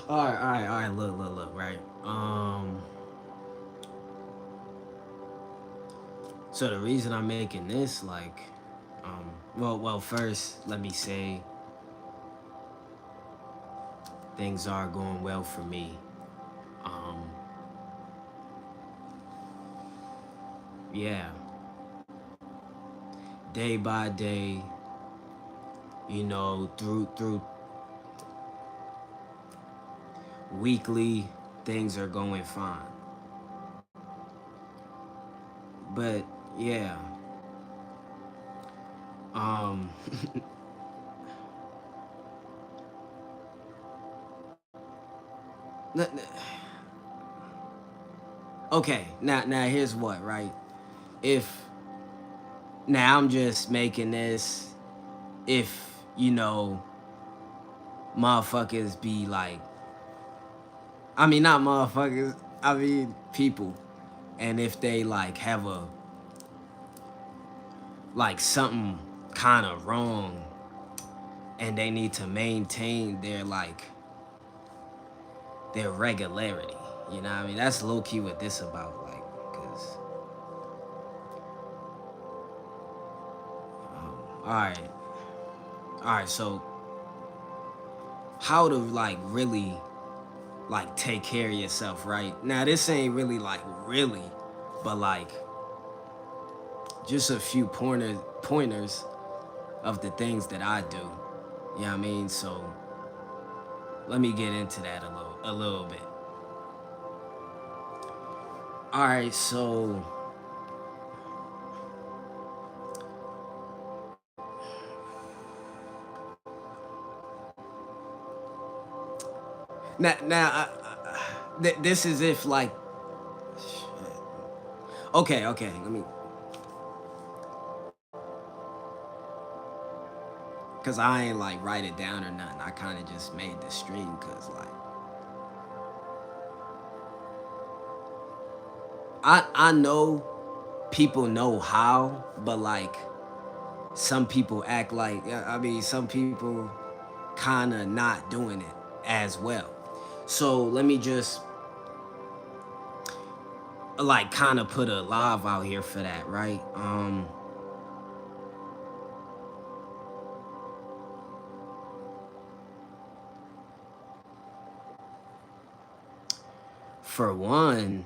All right. Look, right. So the reason I'm making this, like, first, let me say things are going well for me. Um, yeah, day by day, through weekly, things are going fine. But yeah, um, okay. Now here's what, right? If now I'm just making this, if motherfuckers be like, I mean, not motherfuckers, I mean people, and if they like have a like something kind of wrong, and they need to maintain their their regularity. You know what I mean? That's low key what this about, like, cause all right. So how to like really like take care of yourself, right? Now this ain't really like really, but like just a few pointers of the things that I do. You know what I mean? So let me get into that a little bit. All right, so now this is if like okay, let me, cause I ain't like write it down or nothing. I kind of just made the stream, cause like I know people know how, but like some people act like, I mean, some people kind of not doing it as well. So let me just like kind of put a live out here for that, right? For one,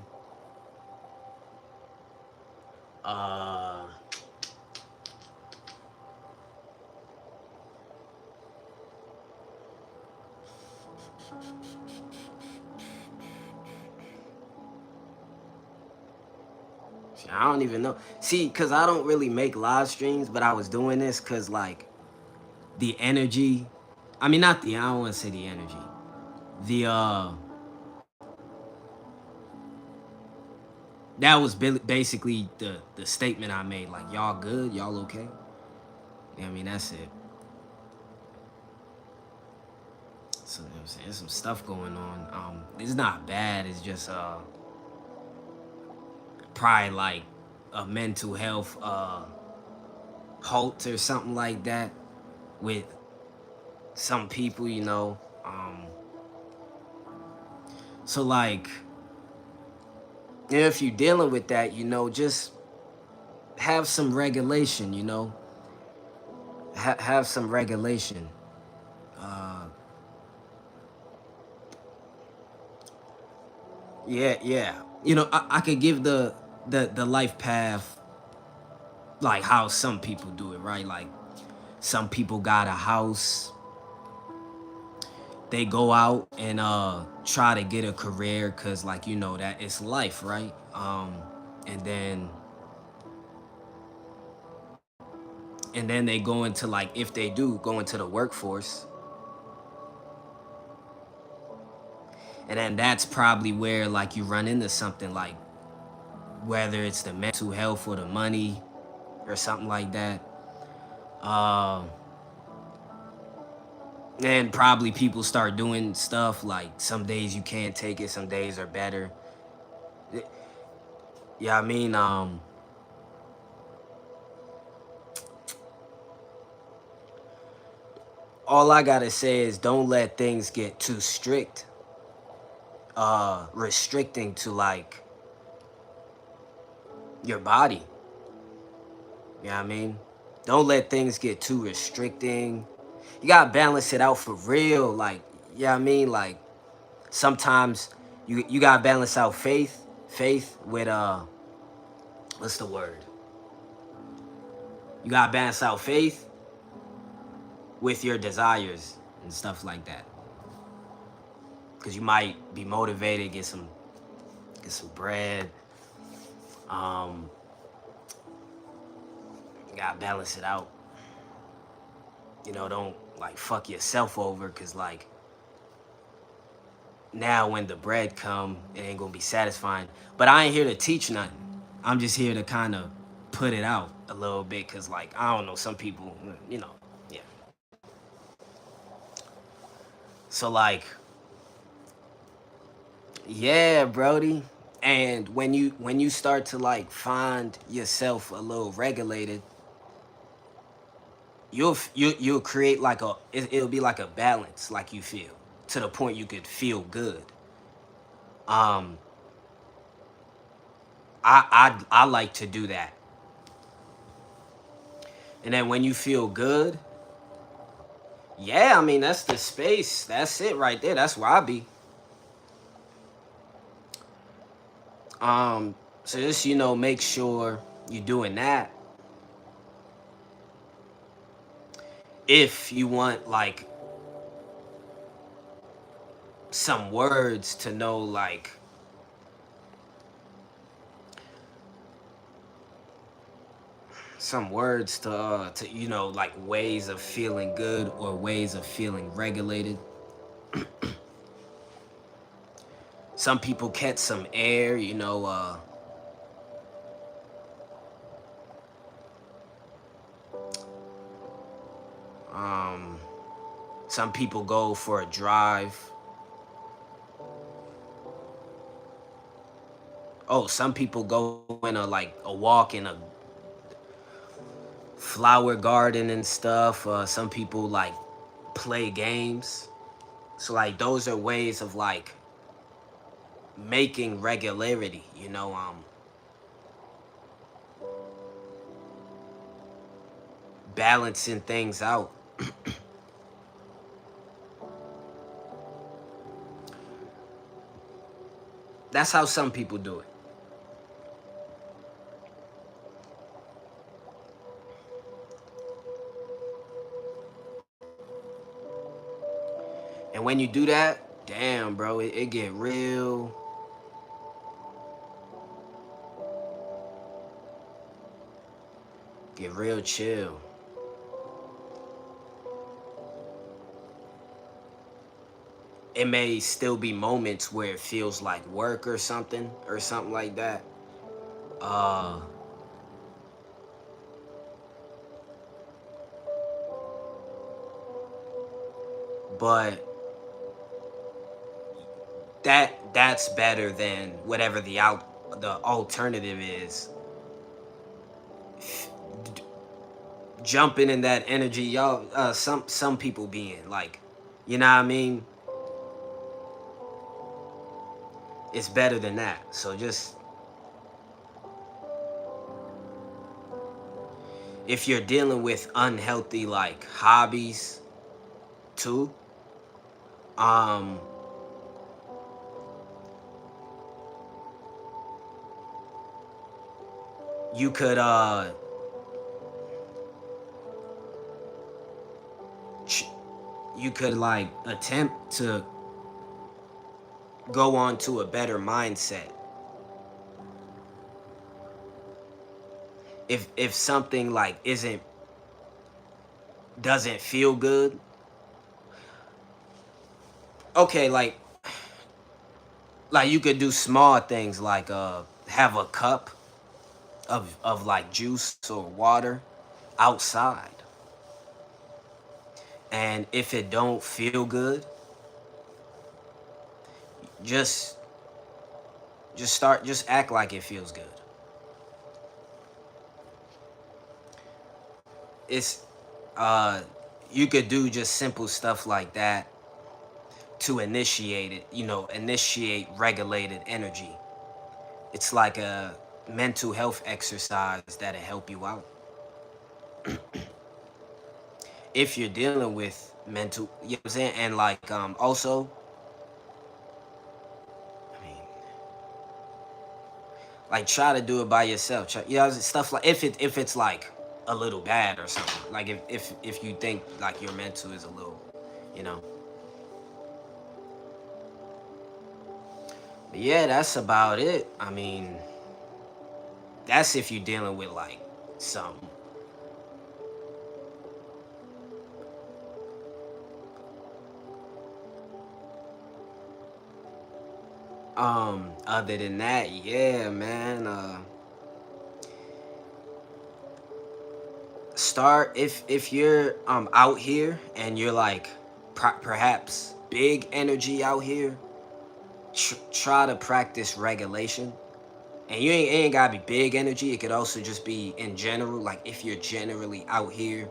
uh I don't even know. See, cause I don't really make live streams, but I was doing this cause like the energy. I mean, not the. I don't want to say the energy. The that was basically the statement I made. Like, y'all good, y'all okay. Yeah, I mean, that's it. So you know what I'm saying, there's some stuff going on. It's not bad. It's just probably like a mental health halt or something like that with some people, you know. So like, if you're dealing with that, just have some regulation, have some regulation. Uh, yeah. I could give the life path, like how some people do it, right? Like some people got a house, they go out and try to get a career, cause like that it's life, right? And then they go into, like, if they do go into the workforce, and then that's probably where like you run into something, like whether it's the mental health or the money or something like that. uh and probably people start doing stuff like some days you can't take it, some days are better. Yeah, I mean, all I gotta say is don't let things get too strict. restricting to like your body. You know what I mean? Don't let things get too restricting. You gotta balance it out for real. Like, you know what I mean? Like sometimes you gotta balance out faith with what's the word? You gotta balance out faith with your desires and stuff like that. Cause you might be motivated, get some bread. Um, you gotta balance it out. You know, don't like fuck yourself over, cause like now when the bread come, it ain't gonna be satisfying. But I ain't here to teach nothing. I'm just here to kind of put it out a little bit, cause like I don't know, some people, you know, yeah. So like, yeah, Brody. And when you start to like find yourself a little regulated, you'll create like it'll be like a balance, like you feel to the point you could feel good. Um, I like to do that, and then when you feel good, yeah, I mean that's the space. That's it right there. That's where I be. So just make sure you're doing that. If you want like some words to know, like some words to like ways of feeling good or ways of feeling regulated. Some people catch some air, um some people go for a drive. Oh, some people go in a walk in a flower garden and stuff. Some people like play games. So like those are ways of like making regularity, balancing things out. That's how some people do it. And when you do that, damn, bro, it get real chill. It may still be moments where it feels like work or something like that. Uh, but that's better than whatever the alternative is. Jumping in that energy, y'all. Some people being like, you know what I mean. It's better than that. So just if you're dealing with unhealthy like hobbies too, um, you could you could like attempt to go on to a better mindset. If something like isn't doesn't feel good, okay, like you could do small things like have a cup of like juice or water outside. And if it don't feel good, just just act like it feels good. It's uh you could do just simple stuff like that. to initiate it, initiate regulated energy. It's like a mental health exercise that'll help you out. If you're dealing with mental, you know what I'm saying? And like also, I mean, like try to do it by yourself. Stuff like if it's like a little bad or something. Like if you think like your mental is a little, you know. But yeah, that's about it. I mean, that's if you're dealing with like some other than that, yeah, man. Start if you're out here and you're like perhaps big energy out here, try to practice regulation. And it ain't gotta be big energy. It could also just be in general, like if you're generally out here,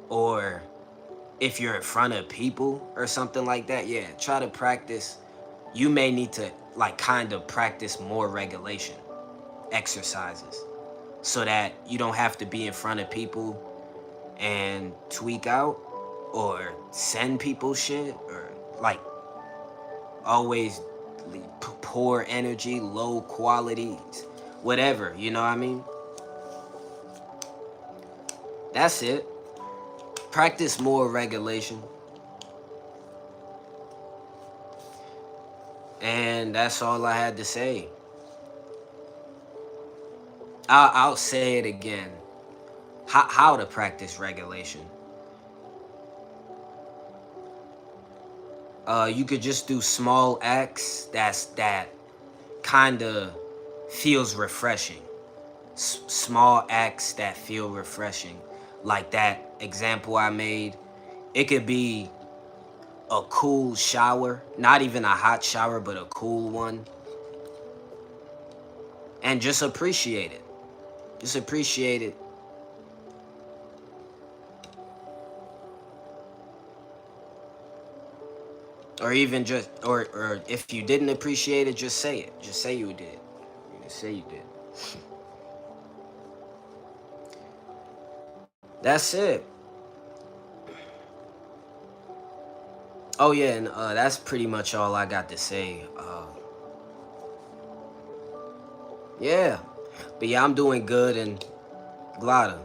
or if you're in front of people or something like that. Yeah, try to practice. You may need to like kind of practice more regulation exercises so that you don't have to be in front of people and tweak out or send people shit or like always poor energy, low qualities, whatever, you know what I mean? That's it. Practice more regulation. And that's all I had to say. I'll say it again. How to practice regulation. You could just do small acts that kind of feels refreshing. Small acts that feel refreshing. Like that example I made. It could be a cool shower, not even a hot shower, but a cool one. And just appreciate it. Just appreciate it. Or even just, or if you didn't appreciate it, just say it. Just say you did. Just say you did. That's it. Oh yeah, and that's pretty much all I got to say. Yeah, but yeah, I'm doing good and Glada.